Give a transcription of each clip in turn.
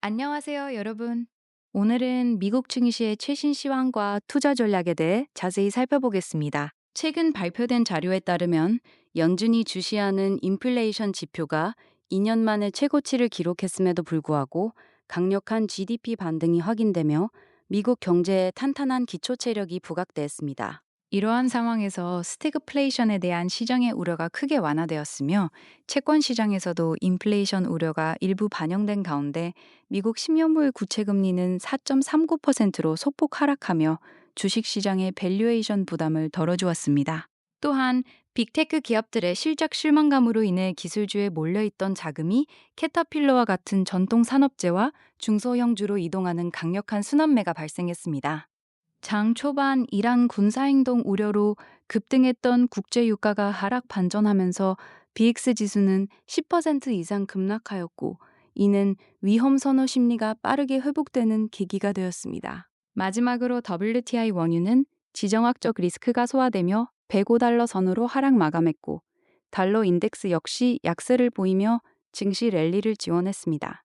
안녕하세요, 여러분. 오늘은 미국 증시의 최신 시황과 투자 전략에 대해 자세히 살펴보겠습니다. 최근 발표된 자료에 따르면 연준이 주시하는 인플레이션 지표가 2년 만에 최고치를 기록했음에도 불구하고 강력한 GDP 반등이 확인되며 미국 경제에 탄탄한 기초 체력이 부각됐습니다. 이러한 상황에서 스태그플레이션에 대한 시장의 우려가 크게 완화되었으며 채권 시장에서도 인플레이션 우려가 일부 반영된 가운데 미국 10년물 국채 금리는 4.39%로 소폭 하락하며 주식 시장의 밸류에이션 부담을 덜어주었습니다. 또한 빅테크 기업들의 실적 실망감으로 인해 기술주에 몰려있던 자금이 캐터필러와 같은 전통 산업재와 중소형주로 이동하는 강력한 순환매가 발생했습니다. 장 초반 이란 군사행동 우려로 급등했던 국제 유가가 하락 반전하면서 비익스 지수는 10% 이상 급락하였고, 이는 위험 선호 심리가 빠르게 회복되는 계기가 되었습니다. 마지막으로 WTI 원유는 지정학적 리스크가 소화되며 105달러 선으로 하락 마감했고, 달러 인덱스 역시 약세를 보이며 증시 랠리를 지원했습니다.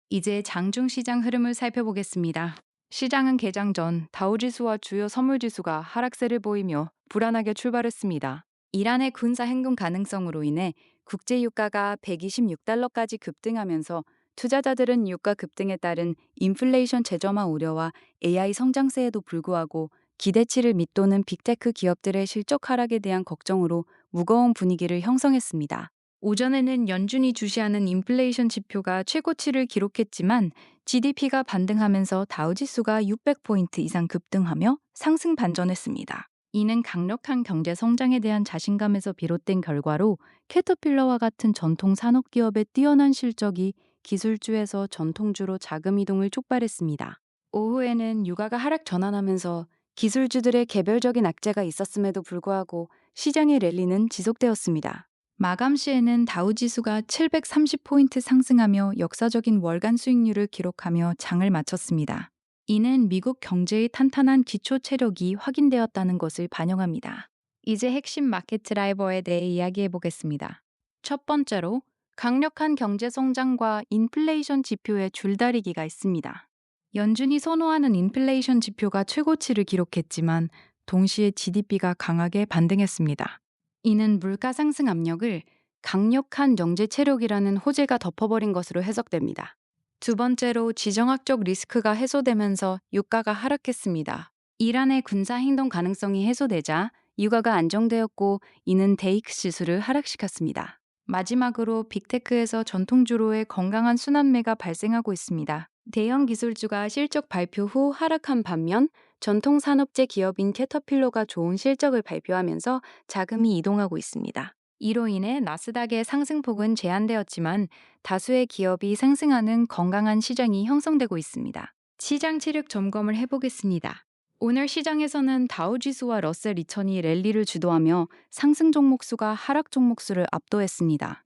이제 장중 시장 흐름을 살펴보겠습니다. 시장은 개장 전 다우지수와 주요 선물지수가 하락세를 보이며 불안하게 출발했습니다. 이란의 군사 행동 가능성으로 인해 국제 유가가 126달러까지 급등하면서 투자자들은 유가 급등에 따른 인플레이션 재점화 우려와 AI 성장세에도 불구하고 기대치를 밑도는 빅테크 기업들의 실적 하락에 대한 걱정으로 무거운 분위기를 형성했습니다. 오전에는 연준이 주시하는 인플레이션 지표가 최고치를 기록했지만 GDP가 반등하면서 다우지수가 600포인트 이상 급등하며 상승 반전했습니다. 이는 강력한 경제 성장에 대한 자신감에서 비롯된 결과로 캐터필러와 같은 전통 산업기업의 뛰어난 실적이 기술주에서 전통주로 자금 이동을 촉발했습니다. 오후에는 유가가 하락 전환하면서 기술주들의 개별적인 악재가 있었음에도 불구하고 시장의 랠리는 지속되었습니다. 마감 시에는 다우지수가 730포인트 상승하며 역사적인 월간 수익률을 기록하며 장을 마쳤습니다. 이는 미국 경제의 탄탄한 기초 체력이 확인되었다는 것을 반영합니다. 이제 핵심 마켓 드라이버에 대해 이야기해 보겠습니다. 첫 번째로 강력한 경제 성장과 인플레이션 지표의 줄다리기가 있습니다. 연준이 선호하는 인플레이션 지표가 최고치를 기록했지만 동시에 GDP가 강하게 반등했습니다. 이는 물가 상승 압력을 강력한 경제 체력이라는 호재가 덮어버린 것으로 해석됩니다. 두 번째로 지정학적 리스크가 해소되면서 유가가 하락했습니다. 이란의 군사 행동 가능성이 해소되자 유가가 안정되었고, 이는 데이크스 지수를 하락시켰습니다. 마지막으로 빅테크에서 전통주로의 건강한 순환매가 발생하고 있습니다. 대형 기술주가 실적 발표 후 하락한 반면 전통 산업재 기업인 캐터필러가 좋은 실적을 발표하면서 자금이 이동하고 있습니다. 이로 인해 나스닥의 상승폭은 제한되었지만 다수의 기업이 상승하는 건강한 시장이 형성되고 있습니다. 시장 체력 점검을 해보겠습니다. 오늘 시장에서는 다우지수와 러셀 2000이 랠리를 주도하며 상승 종목 수가 하락 종목 수를 압도했습니다.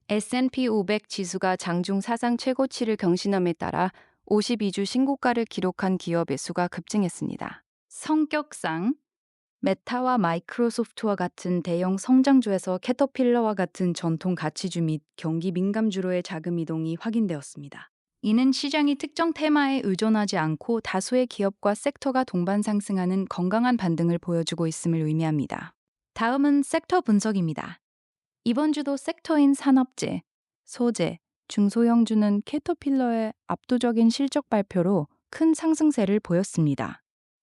S&P 500 지수가 장중 사상 최고치를 경신함에 따라 52주 신고가를 기록한 기업의 수가 급증했습니다. 성격상 메타와 마이크로소프트와 같은 대형 성장주에서 캐터필러와 같은 전통 가치주 및 경기 민감주로의 자금 이동이 확인되었습니다. 이는 시장이 특정 테마에 의존하지 않고 다수의 기업과 섹터가 동반 상승하는 건강한 반등을 보여주고 있음을 의미합니다. 다음은 섹터 분석입니다. 이번 주도 섹터인 산업재, 소재, 중소형주는 캐터필러의 압도적인 실적 발표로 큰 상승세를 보였습니다.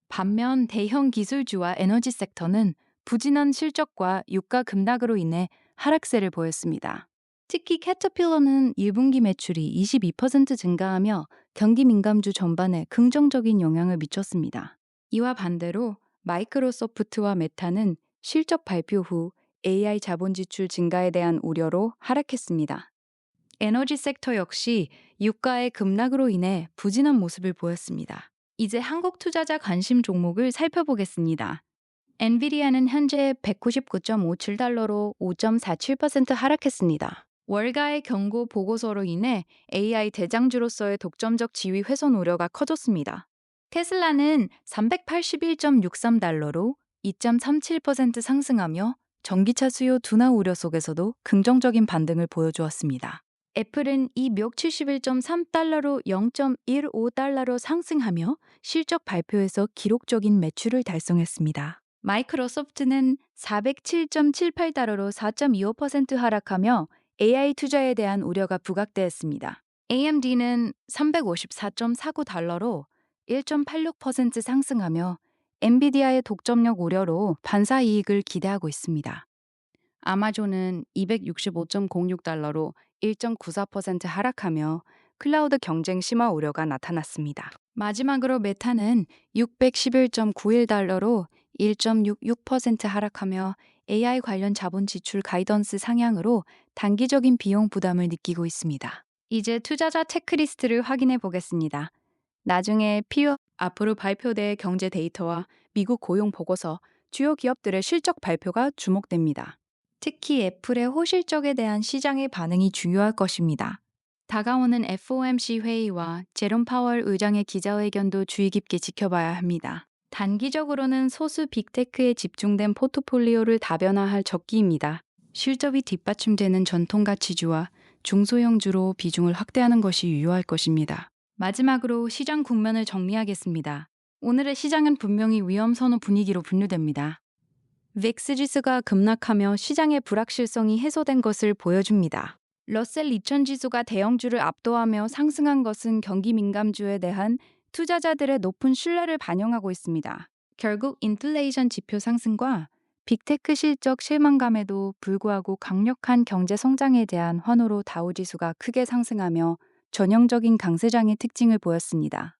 반면 대형 기술주와 에너지 섹터는 부진한 실적과 유가 급락으로 인해 하락세를 보였습니다. 특히 캐터필러는 1분기 매출이 22% 증가하며 경기 민감주 전반에 긍정적인 영향을 미쳤습니다. 이와 반대로 마이크로소프트와 메타는 실적 발표 후 AI 자본 지출 증가에 대한 우려로 하락했습니다. 에너지 섹터 역시 유가의 급락으로 인해 부진한 모습을 보였습니다. 이제 한국 투자자 관심 종목을 살펴보겠습니다. 엔비디아는 현재 199.57달러로 5.47% 하락했습니다. 월가의 경고 보고서로 인해 AI 대장주로서의 독점적 지위 훼손 우려가 커졌습니다. 테슬라는 381.63달러로 2.37% 상승하며 전기차 수요 둔화 우려 속에서도 긍정적인 반등을 보여주었습니다. 애플은 이묘 71.3달러로 0.15달러로 상승하며 실적 발표에서 기록적인 매출을 달성했습니다. 마이크로소프트는 407.78달러로 4.25% 하락하며 AI 투자에 대한 우려가 부각되었습니다. AMD는 354.49달러로 1.86% 상승하며 엔비디아의 독점력 우려로 반사 이익을 기대하고 있습니다. 아마존은 265.06달러로 1.94% 하락하며 클라우드 경쟁 심화 우려가 나타났습니다. 마지막으로 메타는 611.91달러로 1.66% 하락하며 AI 관련 자본 지출 가이던스 상향으로 단기적인 비용 부담을 느끼고 있습니다. 이제 투자자 체크리스트를 확인해 보겠습니다. 나중에 앞으로 발표될 경제 데이터와 미국 고용 보고서, 주요 기업들의 실적 발표가 주목됩니다. 특히 애플의 호실적에 대한 시장의 반응이 중요할 것입니다. 다가오는 FOMC 회의와 제롬 파월 의장의 기자회견도 주의 깊게 지켜봐야 합니다. 단기적으로는 소수 빅테크에 집중된 포트폴리오를 다변화할 적기입니다. 실적이 뒷받침되는 전통가치주와 중소형주로 비중을 확대하는 것이 유효할 것입니다. 마지막으로 시장 국면을 정리하겠습니다. 오늘의 시장은 분명히 위험 선호 분위기로 분류됩니다. 빅스 지수가 급락하며 시장의 불확실성이 해소된 것을 보여줍니다. 러셀 2000 지수가 대형주를 압도하며 상승한 것은 경기 민감주에 대한 투자자들의 높은 신뢰를 반영하고 있습니다. 결국 인플레이션 지표 상승과 빅테크 실적 실망감에도 불구하고 강력한 경제 성장에 대한 환호로 다우 지수가 크게 상승하며 전형적인 강세장의 특징을 보였습니다.